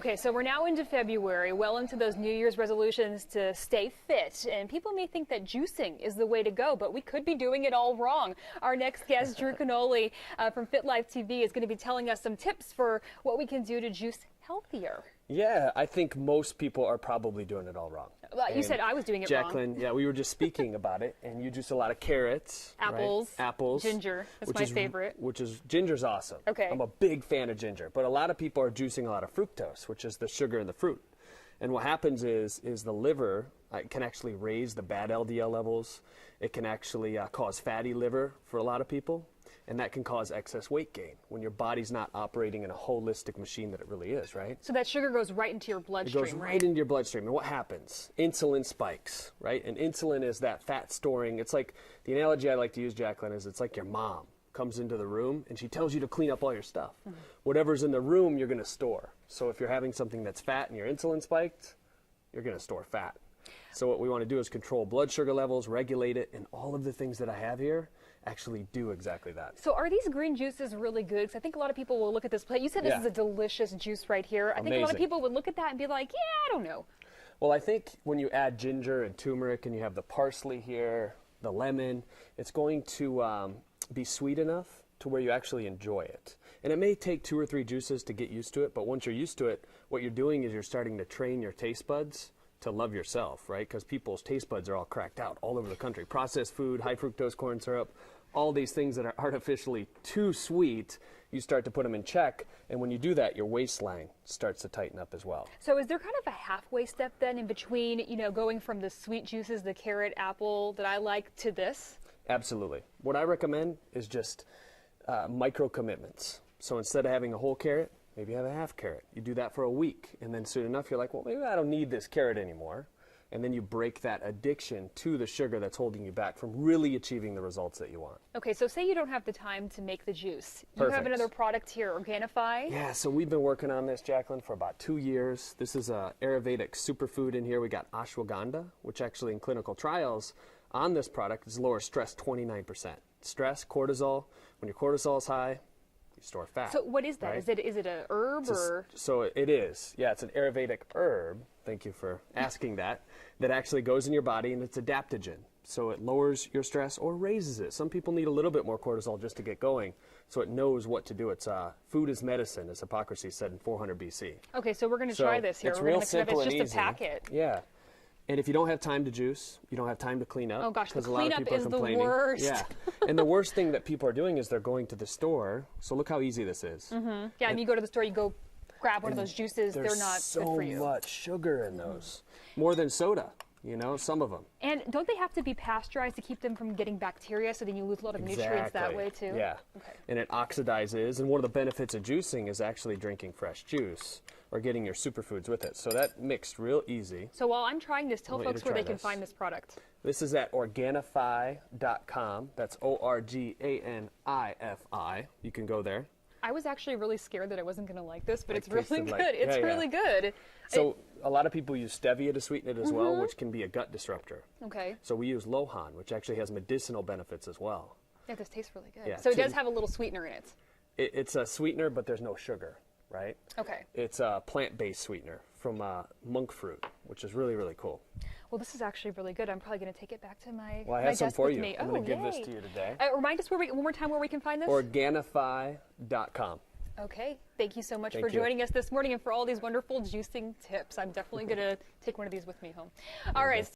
Okay, so we're now into February, well into those New Year's resolutions to stay fit. And people may think that juicing is the way to go, but we could be doing it all wrong. Our next guest, Drew Canoli from FitLifeTV, is going to be telling us some tips for what we can do to juice healthier. Yeah, I think most people are probably doing it all wrong. Well, you said I was doing it wrong. Jacqueline, yeah, we were just speaking about it, and you juice a lot of carrots, apples, right? Apples, ginger. That's my favorite. Ginger's awesome. Okay. I'm a big fan of ginger, but a lot of people are juicing a lot of fructose, which is the sugar in the fruit. And what happens is the liver can actually raise the bad LDL levels. It can actually cause fatty liver for a lot of people. And that can cause excess weight gain when your body's not operating in a holistic machine that it really is, right? So that sugar goes right into your bloodstream, right? It goes right into your bloodstream. And what happens? Insulin spikes, right? And insulin is that fat storing. It's like, the analogy I like to use, Jacqueline, is it's like your mom comes into the room and she tells you to clean up all your stuff. Mm-hmm. Whatever's in the room, you're going to store. So if you're having something that's fat and your insulin spiked, you're going to store fat. So what we want to do is control blood sugar levels, regulate it, and all of the things that I have here actually do exactly that. So are these green juices really good? Because I think a lot of people will look at this plate. You said this is a delicious juice right here. I think a lot of people would look at that and be like, yeah, I don't know. Well, I think when you add ginger and turmeric and you have the parsley here, the lemon, it's going to be sweet enough to where you actually enjoy it. And it may take 2 or 3 juices to get used to it, but once you're used to it, what you're doing is you're starting to train your taste buds to love yourself, right? Because people's taste buds are all cracked out all over the country. Processed food, high fructose corn syrup, all these things that are artificially too sweet, you start to put them in check. And when you do that, your waistline starts to tighten up as well. So is there kind of a halfway step then in between, you know, going from the sweet juices, the carrot, apple that I like, to this? Absolutely. What I recommend is just micro commitments. So instead of having a whole carrot, maybe have a half carrot. You do that for a week, and then soon enough you're like, well, maybe I don't need this carrot anymore. And then you break that addiction to the sugar that's holding you back from really achieving the results that you want. Okay, so say you don't have the time to make the juice. Perfect. You have another product here, Organifi. Yeah, so we've been working on this, Jacqueline, for about 2 years. This is a Ayurvedic superfood in here. We got ashwagandha, which actually in clinical trials on this product is lower stress 29%. Stress, cortisol, when your cortisol is high, store fat. So what is that? Right? Is it a herb or? So it is. Yeah, it's an Ayurvedic herb. Thank you for asking that. That actually goes in your body and it's adaptogen. So it lowers your stress or raises it. Some people need a little bit more cortisol just to get going. So it knows what to do. It's food is medicine, as Hippocrates said in 400 BC. Okay, so we're going to try this here. It's real simple and easy. It's just a packet. Yeah. And if you don't have time to juice, you don't have time to clean up. Oh gosh, the cleanup is the worst. Yeah, and the worst thing that people are doing is they're going to the store. So look how easy this is. Mm-hmm. Yeah, and you go to the store, you go grab one of those juices. They're not good for you. There's so much sugar in those, more than soda. You know, some of them. And don't they have to be pasteurized to keep them from getting bacteria, so then you lose a lot of nutrients that way too? Yeah. Okay. And it oxidizes, and one of the benefits of juicing is actually drinking fresh juice or getting your superfoods with it. So that mixed real easy. So while I'm trying this, tell folks where they can find this product. This is at Organifi.com. That's ORGANIFI. You can go there. I was actually really scared that I wasn't going to like this, but it's really good. It's really good. So a lot of people use stevia to sweeten it as well, which can be a gut disruptor. Okay. So we use Lohan, which actually has medicinal benefits as well. Yeah, this tastes really good. Yeah. So it does have a little sweetener in it. It's a sweetener, but there's no sugar, right? Okay. It's a plant-based sweetener from monk fruit, which is really, really cool. Well, this is actually really good. I'm probably going to take it back to my Well, I have some for you. Me. I'm going to give this to you today. Remind us one more time where we can find this. Organifi.com. Okay. Thank you so much for joining us this morning and for all these wonderful juicing tips. I'm definitely going to take one of these with me home. All right.